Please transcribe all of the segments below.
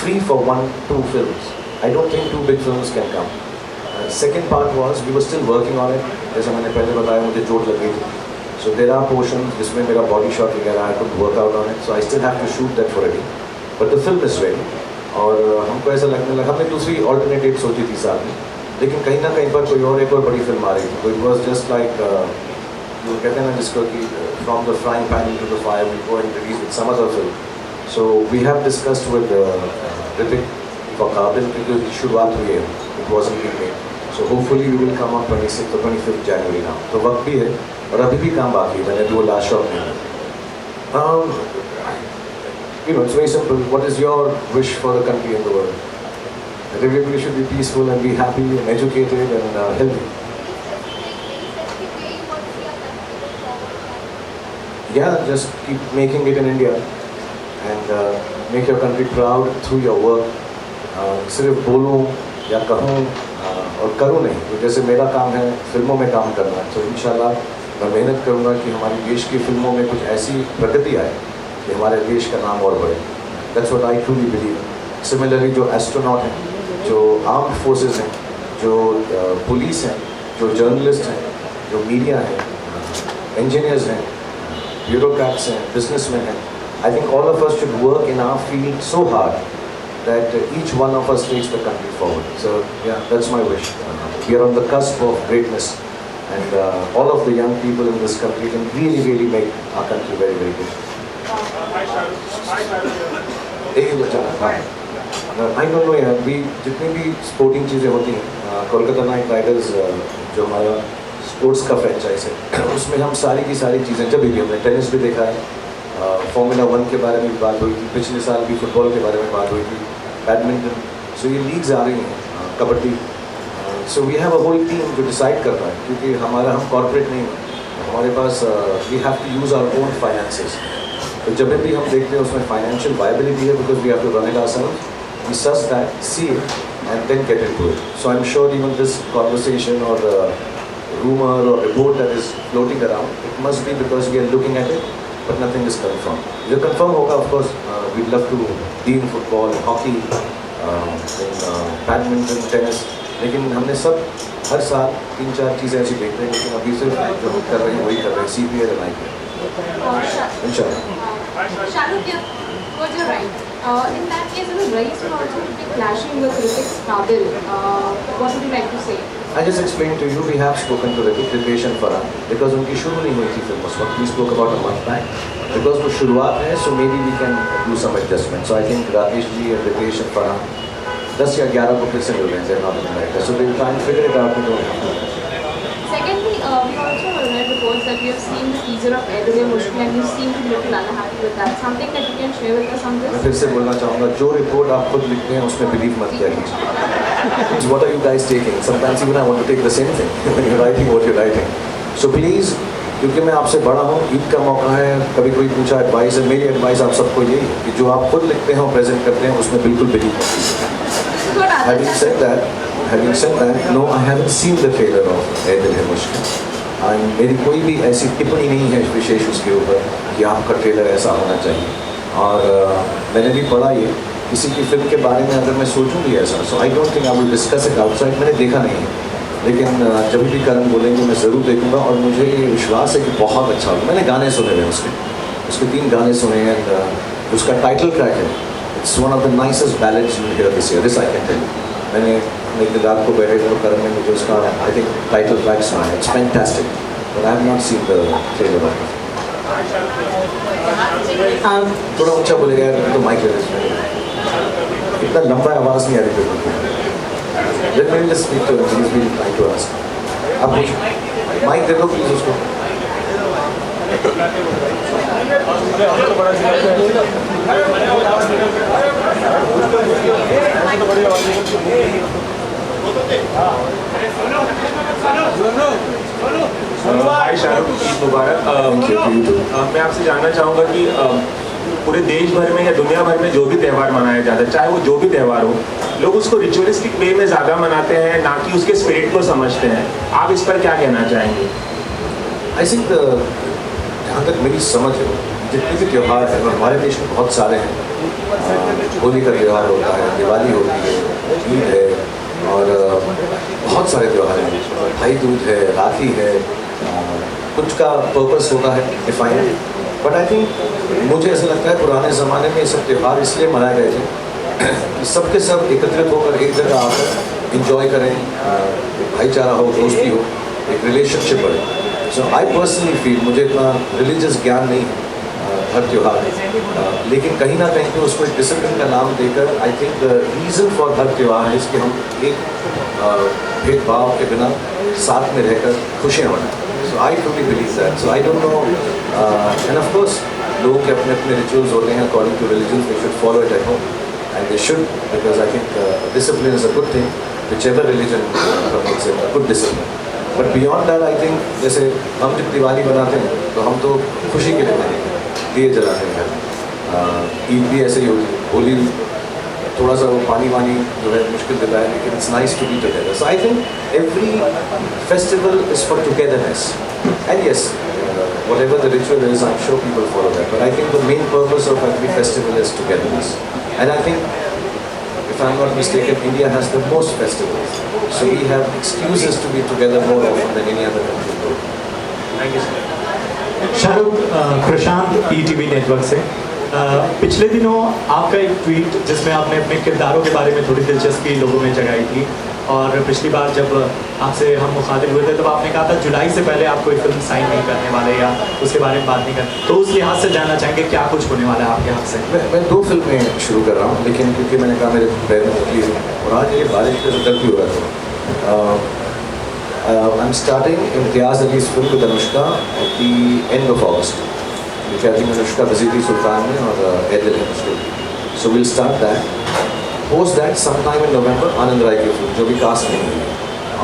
free for 1-2 films. I don't think 2 big films can come. Second part was we were still working on it. जैसे मैंने पहले बताया मुझे चोट लग गई थी. So there are portions जिसमें मेरा body shot वगैरह I could work out on it. So I still have to shoot that for a week. But the film is ready. और हमको ऐसा लगने लगा हमने दूसरी alternate date सोची थी साथ में. लेकिन कहीं ना कहीं पर कोई और एक और बड़ी फिल्म आ रही थी. तो it was just like जो कहते हैं ना जिसको कि from the frying pan into the fire we go and release with some other film. So we have discussed with Ritik for Qabil क्योंकि शुरुआत हुई है. It wasn't being made. So hopefully we will come on 26th or 25th January now. तो वक्त भी है और अभी भी काम बाकी है. मैंने तो वो लास्ट शॉट नहीं है. You know, it's very simple. What is your wish for the country and the world? That everybody should be peaceful and be happy and educated and healthy. Yeah, just keep making it in India and make your country proud through your work. सिर्फ बोलूं या कहूं और करूं नहीं. तो जैसे मेरा काम है फिल्मों में काम करना, तो इंशाल्लाह मैं मेहनत करूंगा कि हमारे देश की फिल्मों में कुछ ऐसी प्रगति आए कि हमारे देश का नाम और बढ़े. That's what I truly believe. Similarly, जो एस्ट्रोनॉट हैं, जो आर्म्ड फोर्सेस हैं, जो पुलिस हैं, जो जर्नलिस्ट हैं, जो मीडिया हैं, इंजीनियर्स हैं, ब्यूरोक्रेट्स हैं, बिजनेसमैन हैं, I think all of us should work in our field so hard that each one of us takes the country forward. So yeah, that's my wish. We are on the cusp of greatness, and all of the young people in this country can really, really make our country very, very good. I don't know यार, we जितनी भी sporting चीज़ें होती हैं, Kolkata night Riders जो हमारा sports का franchise है, उसमें हम सारी की सारी चीज़ें जब भी हमने टेनिस भी देखा है, फॉर्मूला 1 के बारे में भी बात हुई थी, पिछले साल भी फुटबॉल के बारे में बात हुई थी, बैडमिंटन. सो ये लीग्स आ रही हैं, kabaddi. So we have a whole team जो डिसाइड कर रहा है क्योंकि हम कॉर्पोरेट नहीं हैं. हमारे पास we have to use our own finances. तो जब भी हम देखते हैं उसमें फाइनेंशियल वायबिलिटी है because we have to run it ourselves. We suss that, see it and then get into it. So I am sure even this conversation और rumor or report that is floating around, it must be because we are looking at it, but nothing is confirmed. जो confirm होगा, of course, we'd love to be in football, hockey, in badminton, tennis. लेकिन हमने सब हर साल 3-4 चीज़ें ऐसी देखते हैं, लेकिन अभी सिर्फ जो हम कर रहे हैं वही कर रहे हैं, CPL and IPL. Inshallah. Shahrukh, was your right? In that case, Raees will also be clashing with Ritik's Qabil. What would you like to say? I just explained to you, we have spoken to Ritik, Ritesh and Farhan, because उनकी शुरू नहीं हुई थी film उस वक्त. We spoke about a month back. Because वो शुरुआत है, so maybe we can do some adjustment. So I think Rakesh ji and Ritesh and Farhan 10 या 11 को फिर से मिल रहे हैं. They're not in America, so they'll try and figure it out. We don't have to. Secondly, we also read reports that we have seen the teaser of Air Mushkil and you seem to be a little unhappy with that. Something that you can share with us on this? मैं फिर से बोलना चाहूँगा, जो report आप खुद लिखते हैं उसमें बिलीव मत किया कीजिए. What are you guys taking? Sometimes even I want to take the same thing when you're writing what you're writing. So please, क्योंकि मैं आपसे बड़ा हूँ, ईद का मौका है, कभी कोई पूछा एडवाइस है, मेरी एडवाइस आप सबको यही है कि जो आप खुद लिखते हैं और प्रेजेंट करते हैं उसमें बिल्कुल बिलीव मत कीजिए. Having said that, no, I haven't seen the trailer of Air Dil Hai Mushkil. मेरी कोई भी ऐसी टिप्पणी नहीं है विशेष उसके ऊपर कि आपका ट्रेलर ऐसा होना चाहिए. और मैंने भी पढ़ा ये किसी की फिल्म के बारे में अगर मैं सोचूं भी ऐसा, so I don't think I will discuss it outside. मैंने देखा नहीं है, लेकिन जब भी करण बोलेंगे मैं ज़रूर देखूंगा और मुझे ये विश्वास है कि बहुत अच्छा होगा. मैंने गाने सुने हैं उसके 3 गाने सुने हैं. उसका टाइटल ट्रैक है, it's one of the nicest ballads you hear this year, this I can tell you. मैंने एक रात को बैठे थे करण ने मुझे उसका आई थिंक टाइटल ट्रैक सुना है. It's fantastic, but I have not seen the trailer of it. थोड़ा ऊंचा बोलेगा यार, तो माइक ले रहे, इतना लंबा आवाज़ नहीं आ रही बिल्कुल. Let me just speak to him. He's been trying to ask. आप पूछ, माइक दे दो प्लीज उसको. हाय शाहरुख, ईद मुबारक. मैं आपसे जानना चाहूँगा कि पूरे देश भर में या दुनिया भर में जो भी त्यौहार मनाया जाता है, चाहे वो जो भी त्यौहार हो, लोग उसको रिचुअलिस्टिक वे में ज़्यादा मनाते हैं, ना कि उसके स्पिरिट को समझते हैं. आप इस पर क्या कहना चाहेंगे? आई थिंक जहाँ तक मेरी समझ है, जितने भी त्यौहार हैं और हमारे देश में बहुत सारे हैं, होली का त्यौहार होता है, दिवाली होती है, ईद है और बहुत सारे त्यौहार हैं, भाई दूज है, राखी है, कुछ का पर्पस होता है डिफाइन। बट आई थिंक मुझे ऐसा लगता है पुराने ज़माने में ये सब त्यौहार इसलिए मनाए गए थे कि सबके सब एकत्रित होकर एक जगह आकर इंजॉय करें, भाईचारा हो, दोस्ती हो, एक रिलेशनशिप बढ़े। सो आई पर्सनली फील, मुझे इतना रिलीजियस ज्ञान नहीं है हर त्यौहार, लेकिन कहीं ना कहीं पे उसको एक डिसिप्लिन का नाम देकर I think the reason for her त्यौहार है कि हम एक भेदभाव के बिना साथ में रहकर खुशियाँ मनाएं। So I truly believe that. So I don't know, and of course लोगों के अपने अपने रिचुअल्स होते हैं according to religion, they should follow it at home and they should, because I think discipline is a good thing, whichever religion promotes it, a good discipline. But beyond that, I think जैसे हम जब दिवाली बनाते हैं तो हम तो खुशी के लिए मनाते हैं, दिए जलाते हैं। ईद भी ऐसे ही होती है, होली थोड़ा सा वो पानी वानी जो है मुश्किल देता है, लेकिन it's nice to be together. So I think every festival is for togetherness and yes whatever the ritual is, I'm sure people follow that. But I think the main purpose of every festival is togetherness. And I think, if I'm not mistaken, India has the most festivals. So we have excuses to be together more often than any other country. Thank you, sir. Shahrukh, Prashant ETV network से पिछले दिनों आपका एक tweet जिसमें आपने अपने किरदारों के बारे में थोड़ी दिलचस्पी लोगों में जगाई थी, और पिछली बार जब आपसे हम मुखातिब हुए थे तब आपने कहा था जुलाई से पहले आप कोई फिल्म साइन नहीं करने वाले या उसके बारे में बात नहीं कर, तो उस लिहाज से जानना चाहेंगे क्या कुछ होने वाला है आपके हाथ से? मैं 2 फिल्में शुरू कर रहा हूँ, लेकिन क्योंकि मैंने कहा मेरे पैर में तकलीफ है और आज ये बारिश का दर्द भी हो रहा था। I am starting Imtiaz Ali's film with Anushka at the end of August, which I think Anushka busy थी सुल्तान में और Ae Dil Hai Mushkil, so will start that. Post that sometime in November Anand Rai की फिल्म जो भी कास्ट नहीं हुई,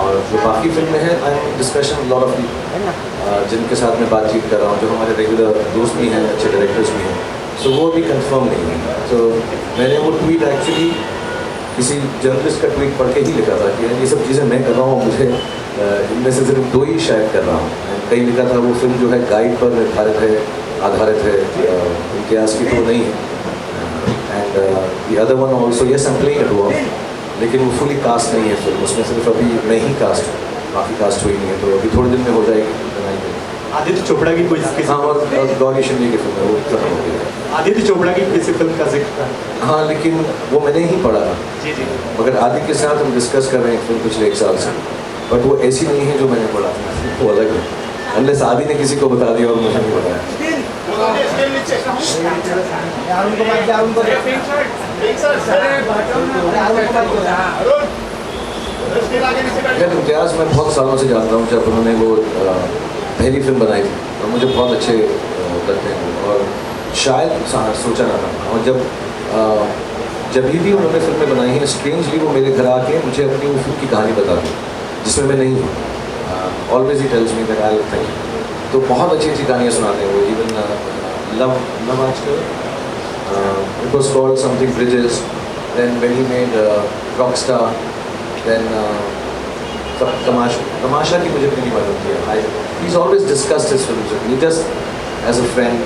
और जो बाकी फिल्में हैं I am discussion lot of people जिनके साथ मैं बातचीत कर रहा हूँ, जो हमारे रेगुलर दोस्त भी हैं, अच्छे डायरेक्टर्स भी हैं, सो वो भी कंफर्म नहीं हुई। तो मैंने वो ट्वीट एक्चुअली किसी जर्नलिस्ट का ट्वीट पढ़ के ही लिखा था कि ये सब चीज़ें मैं कर रहा हूँ, मुझे इनमें से सिर्फ 2 ही शायद कर रहा हूँ। कहीं लिखा था वो फिल्म जो है गाइड पर निर्धारित है, आधारित है, इम्तियाज़ की तो नहीं है। And the other one also, yes I am playing a dwarf, लेकिन वो फुली कास्ट नहीं है फिल्म, उसमें सिर्फ अभी मैं ही कास्ट हूँ, बाकी कास्ट हुई नहीं है, तो अभी थोड़े दिन में हो जाएगी, बनाई जाएगी। आदित्य चोपड़ा की कोई हाँ, और गौरी शिंदे की फिल्म है वो खत्म हो गई है। आदित्य चोपड़ा की किसी फिल्म का जिक्र? हाँ, लेकिन वो मैंने ही पढ़ा था। जी जी। मगर आदि के साथ हम डिस्कस कर रहे हैं फिल्म पिछले 1 साल से, बट वो ऐसी नहीं है जो मैंने पढ़ा था, वो अलग है। अनलेस आदि ने किसी को बता दिया और मुझे नहीं बताया। इम्तियाज़ मैं बहुत सालों से जानता हूँ, जब उन्होंने वो पहली फिल्म बनाई थी और मुझे बहुत अच्छे लगते हैं, और शायद सोचा ना था। और जब भी उन्होंने फिल्में बनाई हैं, स्ट्रेंजली वो मेरे घर आके मुझे अपनी वो फिल्म की कहानी बता दी जिसमें मैं नहीं हूँ। Always he tells me that I will thank you. तो बहुत अच्छी अच्छी कहानियाँ सुनाते हैं वो। Even Love Aajkal, it was called something bridges, then when he made Rockstar, then Tamasha की मुझे नहीं मालूम किया। He is always discussed his films with me just as a friend,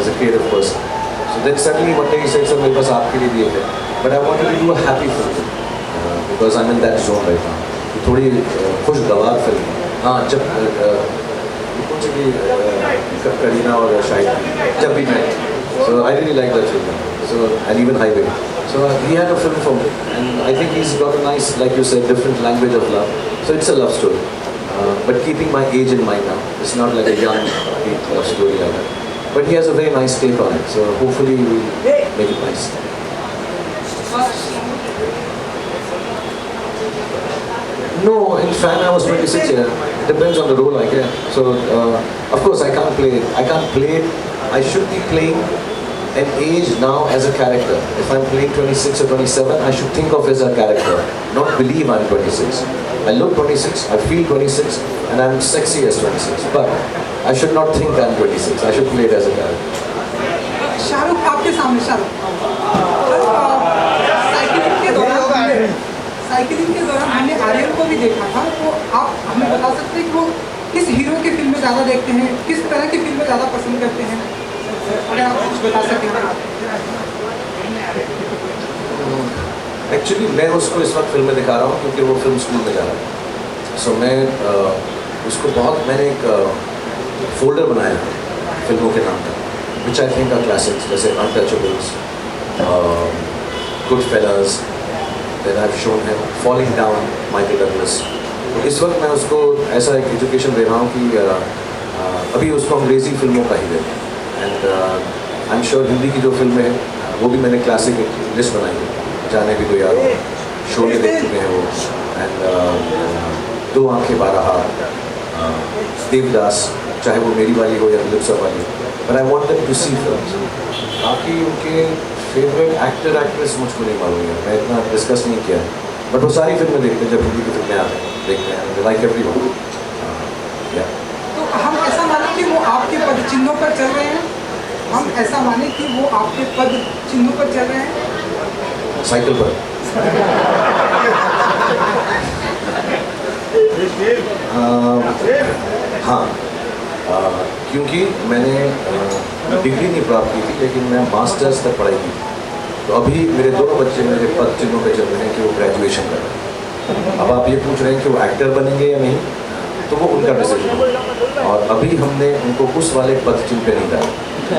as a creative person. So then suddenly one day he said, "Sir, मेरे पास आपके लिए दिए थे, but I wanted to do a happy film because I'm in that zone right now." तो थोड़ी खुशगवार film है। हाँ, जब कौन सी भी करीना और शाहिद, जब भी मैं, so I really like that film. So and even Highway. So he had a film for me, and I think he's got a nice, like you said, different language of love. So it's a love story, but keeping my age in mind now. It's not like a young love story like that. But he has a very nice take on it, so hopefully we'll make it nice. No, in fact I was 26 years. It depends on the role I get. So of course I can't play it. I can't play it. I should be playing an age now as a character. If I'm playing 26 or 27, I should think of as a character, not believe I'm 26. I look 26, I feel 26, and I'm sexy as 26. But I should not think I'm 26. I should play it as a character. Shahrukh आपके सामने, cycling के दौरान हमने आर्यन को भी देखा था, तो आप हमें बता सकते हैं कि वो किस हीरो की फिल्में ज़्यादा देखते हैं, किस तरह की फिल्में ज़्यादा पसंद करते हैं, अगर आप कुछ बता सकें। एक्चुअली मैं उसको इस वक्त फिल्म में दिखा रहा हूँ क्योंकि वो फिल्म स्कूल में जा रहा है। सो मैं उसको बहुत मैंने एक फोल्डर बनाया फिल्मों के नाम का, which I think are classics, जैसे Untouchables, Goodfellas, then I have shown him Falling Down, Michael Douglas. तो इस वक्त मैं उसको ऐसा एक एजुकेशन दे रहा हूँ कि अभी उसको अंग्रेज़ी फिल्मों का ही दे, and I am sure Hindi की जो फिल्में हैं वो भी मैंने क्लासिक लिस्ट बनाई है, जाने भी दो यारो, शोले देख चुके हैं वो, एंड दो आंखें बारह हाथ, देवदास, चाहे वो मेरी वाली हो या दिलीप सर वाली, but I want them to see films. बाकी उनके फेवरेट एक्टर एक्ट्रेस मुझको नहीं मालूम है, मैं इतना डिस्कस नहीं किया है, बट वो सारी फिल्में देखते हैं, जब हिंदी की फिल्में आते हैं देखते हैं, लाइक एवरी वन। तो हम ऐसा माने कि वो आपके पद चिन्हों पर चल रहे हैं, हम ऐसा माने कि वो आपके पद चिन्हों पर चल रहे हैं, साइकिल पर। हाँ, क्योंकि मैंने डिग्री नहीं प्राप्त की थी, लेकिन मैं मास्टर्स तक पढ़ाई की थी। तो अभी मेरे दोनों बच्चे मेरे पद चिन्हों पे चल रहे हैं कि वो ग्रेजुएशन कर रहे हैं। अब आप ये पूछ रहे हैं कि वो एक्टर बनेंगे या नहीं, तो वो उनका डिसीजन है। और अभी हमने उनको उस वाले पद चिन्ह पे नहीं डाला,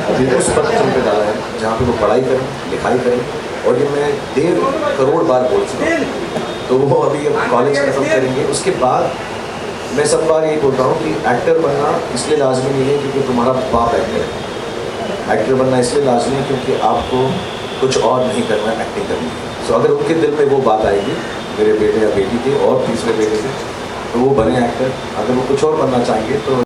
अभी उस पद चिन्ह पे डाला है जहाँ पे वो पढ़ाई करें, लिखाई करें, और ये मैं 1.5 करोड़ बार बोल चुका हूँ। तो वो अभी अब कॉलेज खत्म करेंगे, उसके बाद मैं सब बार यही बोलता हूँ कि एक्टर बनना इसलिए लाजमी नहीं है क्योंकि तुम्हारा बाप एक्टर है। एक्टर बनना इसलिए लाजमी है क्योंकि आपको कुछ और नहीं करना, एक्टिंग करनी है। सो अगर उनके दिल में वो बात आएगी, मेरे बेटे या बेटी के और तीसरे बेटे के, तो वो बने एक्टर। अगर वो कुछ और बनना चाहेंगे तो